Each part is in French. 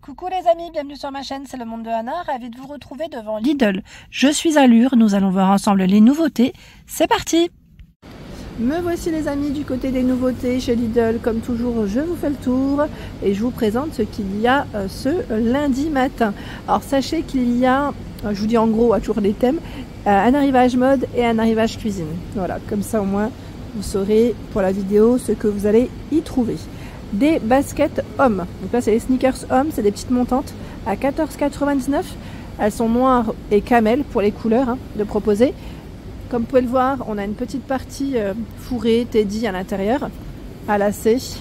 Coucou les amis, bienvenue sur ma chaîne, c'est le monde de Anna, ravie de vous retrouver devant Lidl. Je suis à Lure, nous allons voir ensemble les nouveautés, c'est parti! Me voici les amis du côté des nouveautés chez Lidl, comme toujours je vous fais le tour et je vous présente ce qu'il y a ce lundi matin. Alors sachez qu'il y a, je vous dis en gros à toujours les thèmes, un arrivage mode et un arrivage cuisine. Voilà, comme ça au moins vous saurez pour la vidéo ce que vous allez y trouver. Des baskets hommes, donc là c'est les sneakers hommes, c'est des petites montantes à 14,99 €. Elles sont noires et camel pour les couleurs de proposer. Comme vous pouvez le voir, on a une petite partie fourrée, teddy à l'intérieur, à lacets.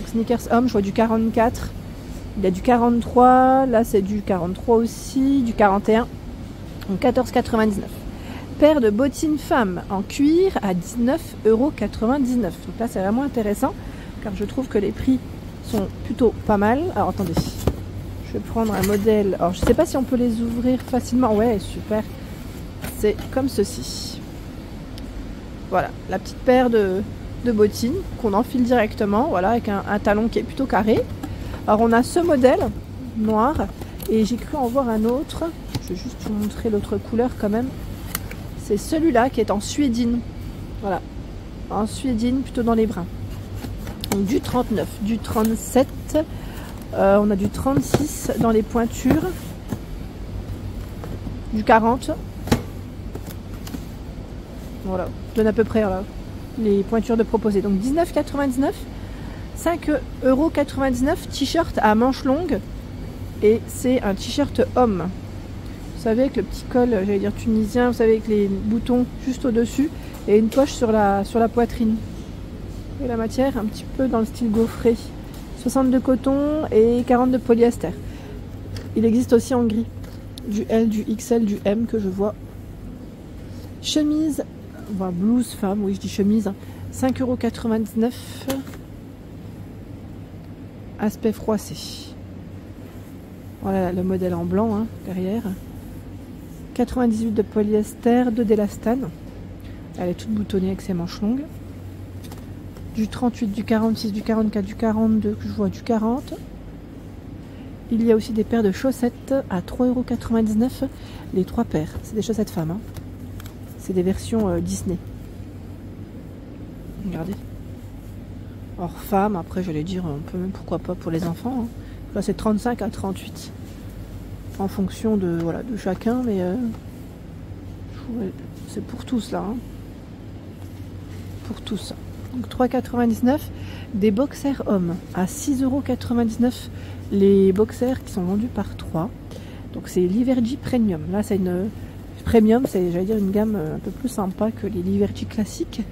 Sneakers hommes, je vois du 44, il y a du 43, là c'est du 43 aussi, du 41, donc 14,99 €. Paire de bottines femmes en cuir à 19,99 €. Donc là c'est vraiment intéressant, car je trouve que les prix sont plutôt pas mal. Alors attendez, je vais prendre un modèle. Alors je sais pas si on peut les ouvrir facilement. Ouais, super. C'est comme ceci. Voilà, la petite paire de bottines qu'on enfile directement. Voilà, avec un talon qui est plutôt carré. Alors on a ce modèle noir et j'ai cru en voir un autre. Je vais juste vous montrer l'autre couleur quand même. C'est celui-là qui est en suédine. Voilà, en suédine plutôt dans les bruns. Donc du 39, du 37, on a du 36 dans les pointures, du 40. Voilà, je donne à peu près là, les pointures de proposer. Donc 19,99 €, 5,99 € t-shirt à manches longues. Et c'est un t-shirt homme. Vous savez, avec le petit col, j'allais dire tunisien, vous savez, avec les boutons juste au-dessus et une poche sur la poitrine. Et la matière un petit peu dans le style gaufré. 60 de coton et 40 de polyester. Il existe aussi en gris. Du L, du XL, du M que je vois. Chemise, enfin blouse femme, oui je dis chemise. 5,99 €. Aspect froissé. Voilà le modèle en blanc derrière. 98 de polyester, de d'élastane. Elle est toute boutonnée avec ses manches longues. Du 38, du 46, du 44, du 42, que je vois du 40. Il y a aussi des paires de chaussettes à 3,99 €. Les 3 paires, c'est des chaussettes femmes. C'est des versions Disney. Regardez. Hors femme, après j'allais dire, on peut même pourquoi pas pour les enfants. Là c'est 35 à 38. En fonction de, voilà, de chacun, mais c'est pour tous là. Pour tous. Donc 3,99 €, des boxers hommes à 6,99 €. Les boxers qui sont vendus par 3. Donc c'est Liberty Premium. Là c'est une premium, c'est j'allais dire une gamme un peu plus sympa que les Liberty classiques.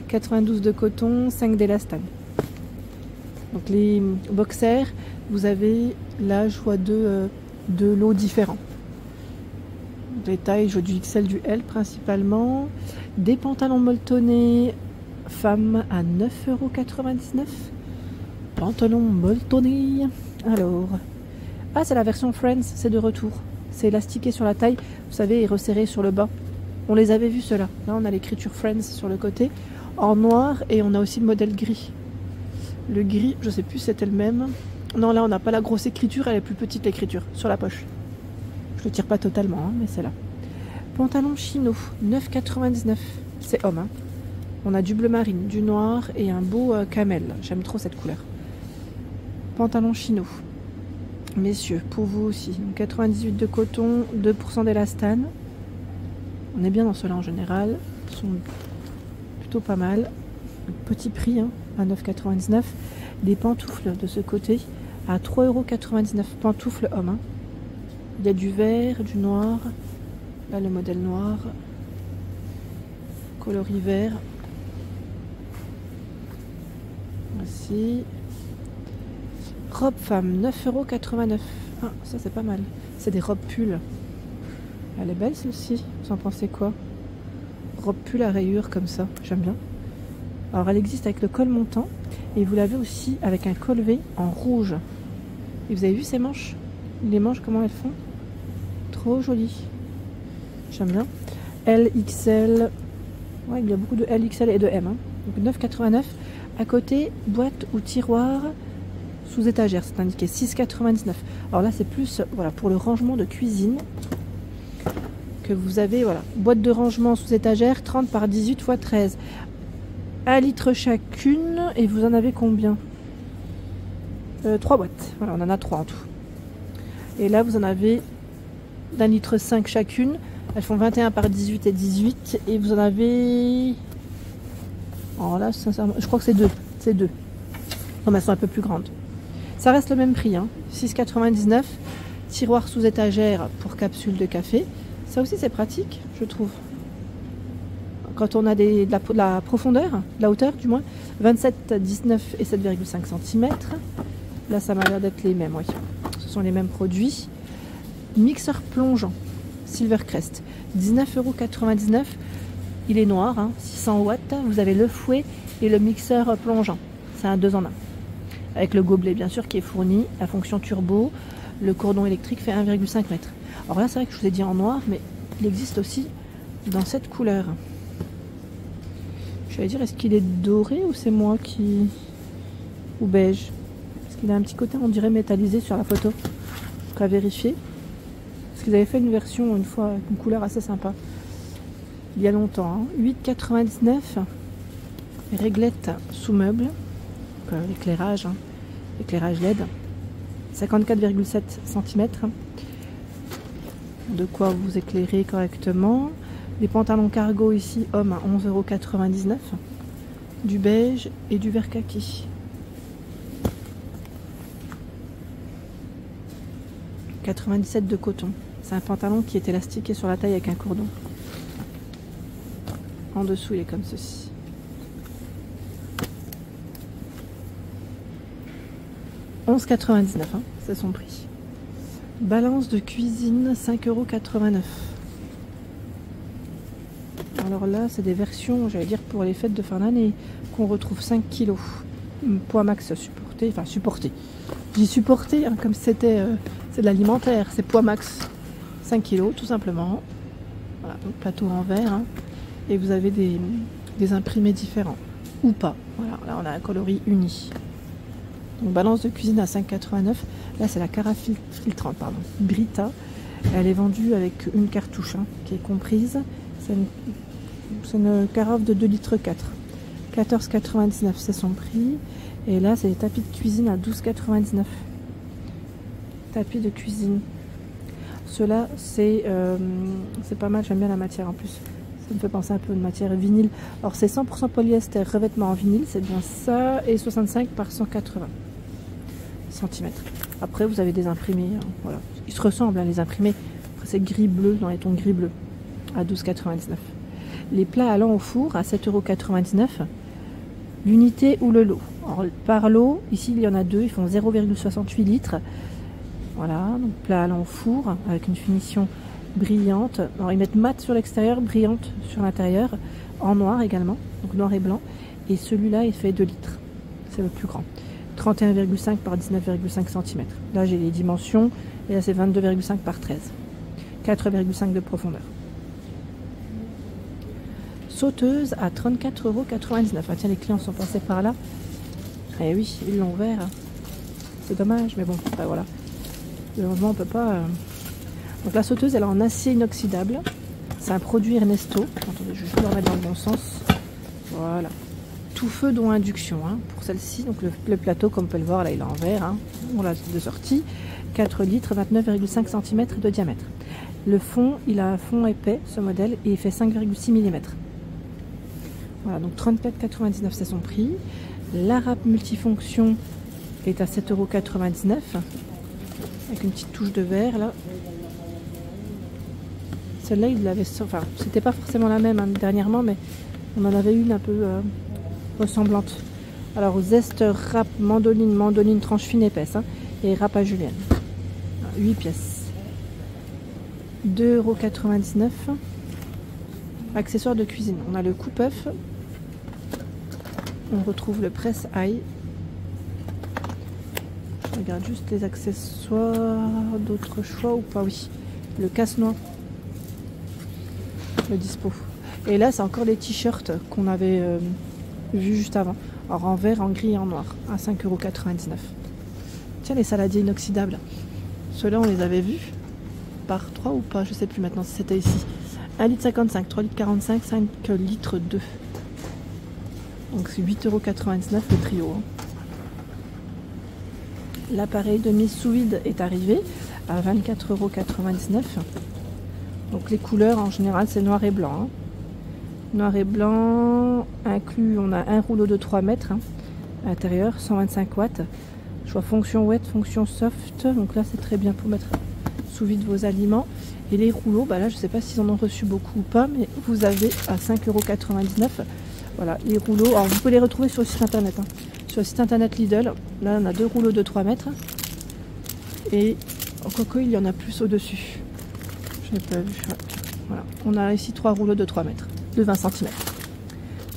92 de coton, 5 d'élastane. Donc les boxers, vous avez là je vois deux lots différents. Les tailles, je vois du XL, du L principalement. Des pantalons molletonnés femmes à 9,99 €. Pantalon molletonné. Alors, c'est la version Friends, c'est de retour. C'est élastiqué sur la taille, vous savez, et resserré sur le bas. On les avait vus ceux-là. Là, on a l'écriture Friends sur le côté, en noir, et on a aussi le modèle gris. Le gris, je sais plus si c'était le même. Non, là, on n'a pas la grosse écriture, elle est plus petite l'écriture, sur la poche. Je le tire pas totalement, mais c'est là. Pantalon chino, 9,99 €. C'est homme, On a du bleu marine, du noir et un beau camel. J'aime trop cette couleur. Pantalon chino. Messieurs, pour vous aussi. 98 de coton, 2% d'élastane. On est bien dans ceux-là en général. Ils sont plutôt pas mal. Petit prix, à 9,99 €. Des pantoufles de ce côté à 3,99 €. Pantoufles hommes. Il y a du vert, du noir. Là, le modèle noir. Coloris vert. Voici. Robe femme, 9,89 €. Ah, ça c'est pas mal. C'est des robes pulls. Elle est belle celle-ci. Vous en pensez quoi? Robe pull à rayures comme ça. J'aime bien. Alors elle existe avec le col montant. Et vous l'avez aussi avec un col V en rouge. Et vous avez vu ces manches? Les manches, comment elles font? Trop jolies. J'aime bien. L, XL. Ouais, il y a beaucoup de L, XL et de M. Donc 9,89 €. À côté, boîte ou tiroir sous étagère, c'est indiqué 6,99. Alors là, c'est plus voilà, pour le rangement de cuisine que vous avez. Voilà, boîte de rangement sous étagère, 30 par 18 x 13. 1 litre chacune, et vous en avez combien? 3 boîtes. Voilà, on en a 3 en tout. Et là, vous en avez d'1,5 litre chacune. Elles font 21 par 18 et 18. Et vous en avez... Alors là, sincèrement, je crois que c'est 2. C'est 2. Non, mais elles sont un peu plus grandes. Ça reste le même prix, hein. 6,99. Tiroir sous étagère pour capsules de café. Ça aussi, c'est pratique, je trouve. Quand on a de la profondeur, de la hauteur du moins. 27, 19 et 7,5 cm. Là, ça m'a l'air d'être les mêmes, oui. Ce sont les mêmes produits. Mixeur plongeant. Silvercrest. 19,99 €. Il est noir, hein, 600 watts. Vous avez le fouet et le mixeur plongeant. C'est un 2 en 1. Avec le gobelet, bien sûr, qui est fourni. La fonction turbo. Le cordon électrique fait 1,5 m. Alors là, c'est vrai que je vous ai dit en noir, mais il existe aussi dans cette couleur. Je vais dire, est-ce qu'il est doré ou c'est moi qui... ou beige? Parce qu'il a un petit côté, on dirait, métallisé sur la photo. Donc à vérifier. Parce qu'ils avaient fait une version, une fois, avec une couleur assez sympa. Il y a longtemps. Hein. 8,99 €. Réglette sous meuble. L'éclairage. Hein. Éclairage LED. 54,7 cm. De quoi vous éclairer correctement. Les pantalons cargo ici, hommes, à 11,99 €. Du beige et du vert kaki. 97 de coton. C'est un pantalon qui est élastiqué sur la taille avec un cordon. En dessous, il est comme ceci. €11,99, hein, c'est son prix. Balance de cuisine, 5,89 €. Alors là, c'est des versions, j'allais dire, pour les fêtes de fin d'année, qu'on retrouve 5 kg. Poids max supporté, enfin supporté. J'ai supporté, hein, comme c'était, c'est de l'alimentaire, c'est poids max 5 kg, tout simplement. Voilà, donc plateau en verre, hein, et vous avez des imprimés différents, ou pas. Voilà, là on a un coloris uni. Donc balance de cuisine à 5,89 €. Là, c'est la carafe filtrante, pardon, Brita. Elle est vendue avec une cartouche, hein, qui est comprise. C'est une carafe de 2,4 litres. 14,99 €, c'est son prix. Et là, c'est des tapis de cuisine à 12,99 €. Tapis de cuisine. Ceux-là, c'est pas mal. J'aime bien la matière en plus. Ça me fait penser un peu à une matière vinyle. Alors, c'est 100% polyester, revêtement en vinyle. C'est bien ça. Et 65 par 180 cm. Après, vous avez des imprimés. Hein, voilà. Ils se ressemblent, hein, les imprimés. Après, c'est gris-bleu, dans les tons gris-bleu. À 12,99 €. Les plats allant au four à 7,99 €. L'unité ou le lot. Alors, par lot, ici il y en a deux, ils font 0,68 litres. Voilà, donc plat allant au four avec une finition brillante. Alors ils mettent mat sur l'extérieur, brillante sur l'intérieur, en noir également, donc noir et blanc. Et celui-là il fait 2 litres, c'est le plus grand. 31,5 par 19,5 cm. Là j'ai les dimensions, et là c'est 22,5 par 13. 4,5 de profondeur. Sauteuse à 34,99 €. Ah tiens, les clients sont passés par là. Eh oui, ils l'ont ouvert. C'est dommage, mais bon, bah voilà. Heureusement, on peut pas... Donc la sauteuse, elle est en acier inoxydable. C'est un produit Ernesto. Attendez, je vais juste le remettre dans le bon sens. Voilà. Tout feu dont induction, hein, pour celle-ci. Donc le plateau, comme on peut le voir, là, il est en verre. Hein. On l'a de sortie. 4 litres, 29,5 cm de diamètre. Le fond, il a un fond épais, ce modèle, et il fait 5,6 mm. Voilà, donc 34,99 €, c'est son prix. La râpe multifonction est à 7,99 €, avec une petite touche de verre, là. Celle-là, il l'avait... Enfin, c'était pas forcément la même, hein, dernièrement, mais on en avait une un peu ressemblante. Alors, zeste râpe mandoline tranche fine épaisse, hein, et râpe à julienne. 8 pièces. 2,99 €. Accessoires de cuisine. On a le coupe-œuf. On retrouve le presse-ail. Je regarde juste les accessoires. D'autres choix ou pas? Oui. Le casse-noix. Le dispo. Et là, c'est encore les t-shirts qu'on avait vus juste avant. Alors en vert, en gris et en noir. À 5,99 €. Tiens, les saladiers inoxydables. Ceux-là, on les avait vus par 3 ou pas, je sais plus maintenant si c'était ici. 1,55 litre, 3 litres 45, 5 litres 2. Donc c'est 8,99 € le trio. Hein. L'appareil de mise sous vide est arrivé à 24,99 €. Donc les couleurs en général c'est noir et blanc. Hein. Noir et blanc inclus, on a un rouleau de 3 mètres hein, à l'intérieur, 125 watts. Choix fonction wet, fonction soft. Donc là c'est très bien pour mettre sous vide vos aliments. Et les rouleaux, bah là je ne sais pas s'ils en ont reçu beaucoup ou pas, mais vous avez à 5,99 €. Voilà, les rouleaux. Alors vous pouvez les retrouver sur le site internet. Hein. Sur le site internet Lidl, là on a 2 rouleaux de 3 mètres. Et en coco, il y en a plus au-dessus. Je n'ai pas vu. Voilà. On a ici 3 rouleaux de 3 mètres, de 20 cm.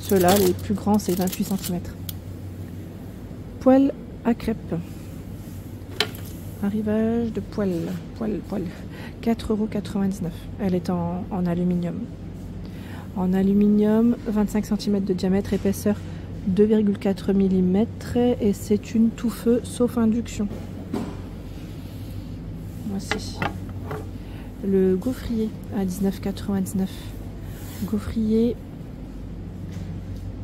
Ceux-là, les plus grands, c'est 28 cm. Poêle à crêpes. Arrivage de poêle. 4,99 €. Elle est en aluminium. En aluminium, 25 cm de diamètre, épaisseur 2,4 mm et c'est une tout feu sauf induction. Voici. Le gaufrier à 19,99 €. Gaufrier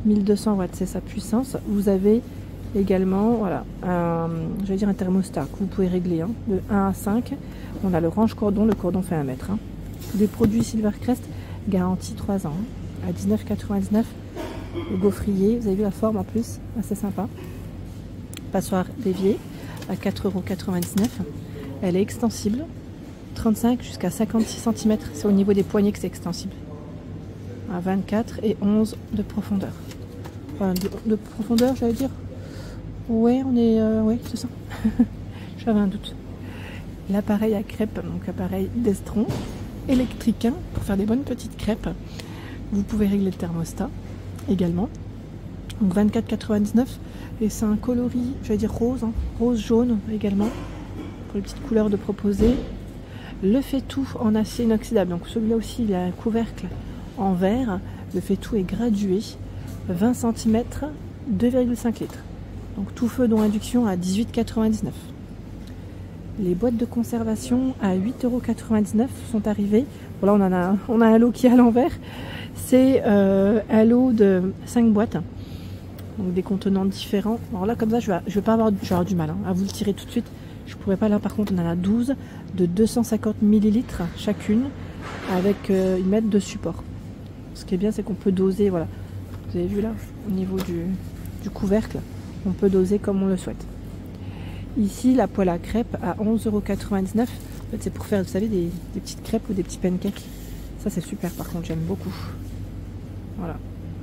1200 watts, c'est sa puissance. Vous avez également voilà, un thermostat que vous pouvez régler hein, de 1 à 5. On a le range cordon, le cordon fait 1 mètre. Hein. Des produits Silvercrest, garantie 3 ans. Hein. À 19,99 €. Le gaufrier, vous avez vu la forme en plus, assez sympa. Passoire d'évier à 4,99 €. Elle est extensible, 35 jusqu'à 56 cm. C'est au niveau des poignets que c'est extensible. À 24 et 11 de profondeur. Enfin, de profondeur, j'allais dire. Ouais, on est. Ouais, c'est ça. J'avais un doute. L'appareil à crêpes, donc appareil d'estron électrique hein, pour faire des bonnes petites crêpes. Vous pouvez régler le thermostat également. Donc 24,99 € et c'est un coloris, j'allais dire rose, hein, rose jaune également pour les petites couleurs de proposer. Le fait-tout en acier inoxydable, donc celui-là aussi il a un couvercle en verre. Le fait-tout est gradué, 20 cm, 2,5 litres. Donc tout feu dont induction à 18,99 €. Les boîtes de conservation à 8,99 € sont arrivées. Voilà, on a un lot qui est à l'envers. C'est un lot de 5 boîtes. Donc des contenants différents. Alors là comme ça je vais pas avoir du mal hein, à vous le tirer tout de suite. Je pourrais pas là par contre on en a 12 de 250 ml chacune avec 1 mètre de support. Ce qui est bien c'est qu'on peut doser, voilà. Vous avez vu là au niveau du couvercle, on peut doser comme on le souhaite. Ici la poêle à crêpes à 11,99 €. En fait c'est pour faire vous savez des petites crêpes ou des petits pancakes. Ça c'est super par contre j'aime beaucoup. Voilà.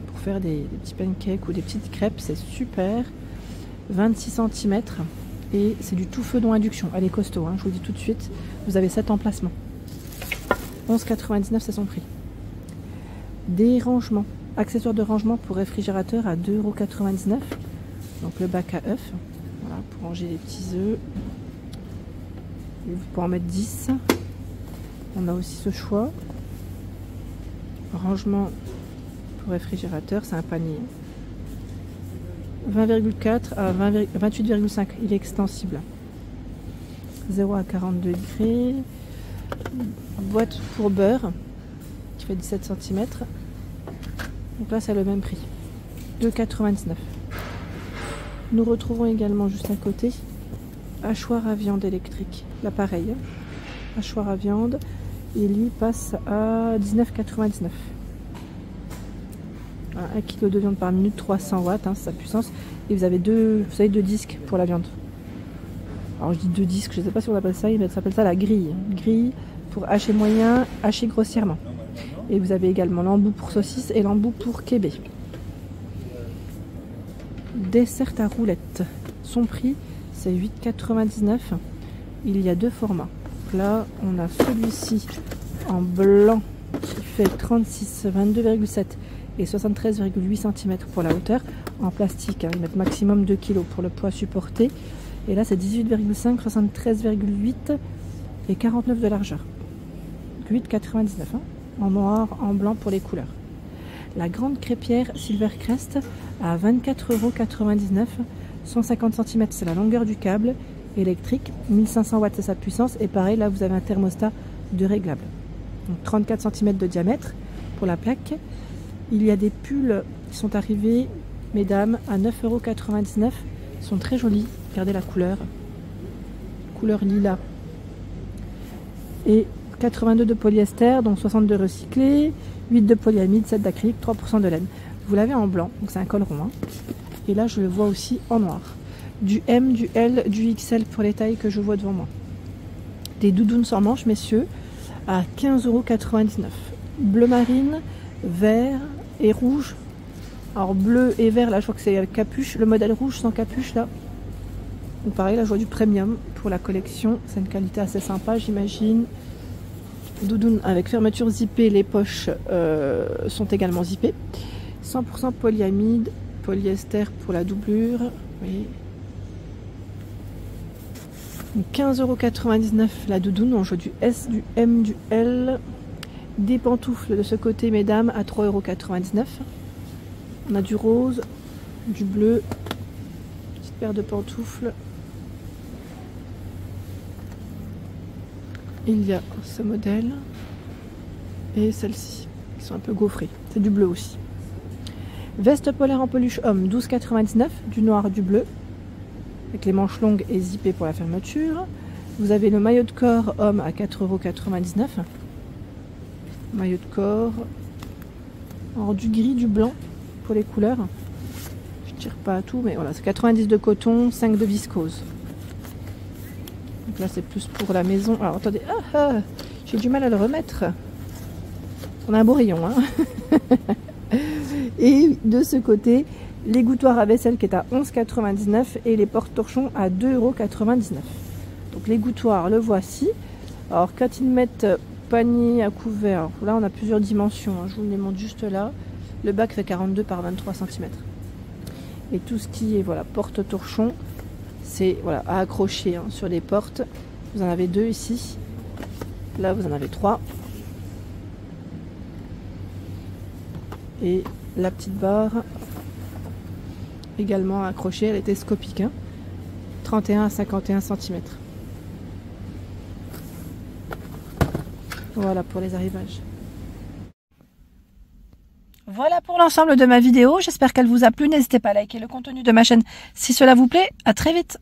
Pour faire des petits pancakes ou des petites crêpes, c'est super. 26 cm et c'est du tout feu dont induction. Elle est costaud, hein, je vous le dis tout de suite. Vous avez 7 emplacements. 11,99 € c'est son prix. Des rangements, accessoires de rangement pour réfrigérateur à 2,99 €. Donc le bac à œufs, voilà, pour ranger les petits œufs. Vous pouvez en mettre 10. On a aussi ce choix. Rangement pour réfrigérateur, c'est un panier. 20,4 à 28,5, il est extensible. 0 à 40 degrés. Boîte pour beurre qui fait 17 cm. Donc là c'est le même prix. 2,99 €. Nous retrouvons également juste à côté hachoir à viande électrique. L'appareil hachoir à viande et lui passe à 19,99 €. 1 kg de viande par minute, 300 watts, hein, c'est sa puissance. Et vous avez deux disques pour la viande. Alors je dis 2 disques, je ne sais pas si on appelle ça, mais ça s'appelle ça la grille. Grille pour hacher moyen, hacher grossièrement. Et vous avez également l'embout pour saucisse et l'embout pour kébé. Dessert à roulettes. Son prix, c'est 8,99 €. Il y a 2 formats. Là, on a celui-ci en blanc qui fait 36, 22,7 et 73,8 cm pour la hauteur. En plastique, hein, ils mettent maximum 2 kg pour le poids supporté. Et là, c'est 18,5, 73,8 et 49 de largeur. 8,99 €, hein, en noir, en blanc pour les couleurs. La grande crêpière Silvercrest à 24,99 €, 150 cm, c'est la longueur du câble. électrique. 1500 watts c'est sa puissance. Et pareil, là vous avez un thermostat de réglable. Donc 34 cm de diamètre pour la plaque. Il y a des pulls qui sont arrivés, mesdames, à 9,99 €. Ils sont très jolis. Regardez la couleur. Couleur lilas. Et 82 de polyester, donc 62 recyclé, 8 de polyamide, 7 d'acrylique, 3% de laine. Vous l'avez en blanc, donc c'est un col rond. Hein. Et là, je le vois aussi en noir. Du M, du L, du XL pour les tailles que je vois devant moi. Des doudounes sans manches, messieurs, à 15,99 €. Bleu marine, vert et rouge. Alors bleu et vert, là je crois que c'est avec capuche. Le modèle rouge sans capuche là. Donc pareil, là je vois du premium pour la collection. C'est une qualité assez sympa, j'imagine. Doudoune avec fermeture zippée, les poches sont également zippées. 100% polyamide, polyester pour la doublure. Oui. 15,99 € la doudoune. On joue du S, du M, du L. Des pantoufles de ce côté, mesdames, à 3,99 €. On a du rose, du bleu, petite paire de pantoufles. Il y a ce modèle et celle-ci, qui sont un peu gaufrées. C'est du bleu aussi. Veste polaire en peluche homme, 12,99 €, du noir, du bleu, avec les manches longues et zippées pour la fermeture. Vous avez le maillot de corps homme à 4,99 €. Maillot de corps. Alors du gris, du blanc pour les couleurs. Je tire pas à tout, mais voilà, c'est 90 de coton, 5 de viscose. Donc là c'est plus pour la maison. Alors attendez, j'ai du mal à le remettre. On a un beau rayon, hein. Et de ce côté, l'égouttoir à vaisselle qui est à 11,99 € et les porte-torchons à 2,99 €. Donc l'égouttoir, le voici. Alors quand ils mettent panier à couvert, là on a plusieurs dimensions, hein. Je vous les montre juste là. Le bac fait 42 par 23 cm. Et tout ce qui est voilà, porte-torchon, c'est voilà, à accrocher hein, sur les portes. Vous en avez 2 ici. Là vous en avez 3. Et la petite barre également accrochée, elle est télescopique. Hein. 31 à 51 cm. Voilà pour les arrivages. Voilà pour l'ensemble de ma vidéo. J'espère qu'elle vous a plu. N'hésitez pas à liker le contenu de ma chaîne si cela vous plaît. À très vite.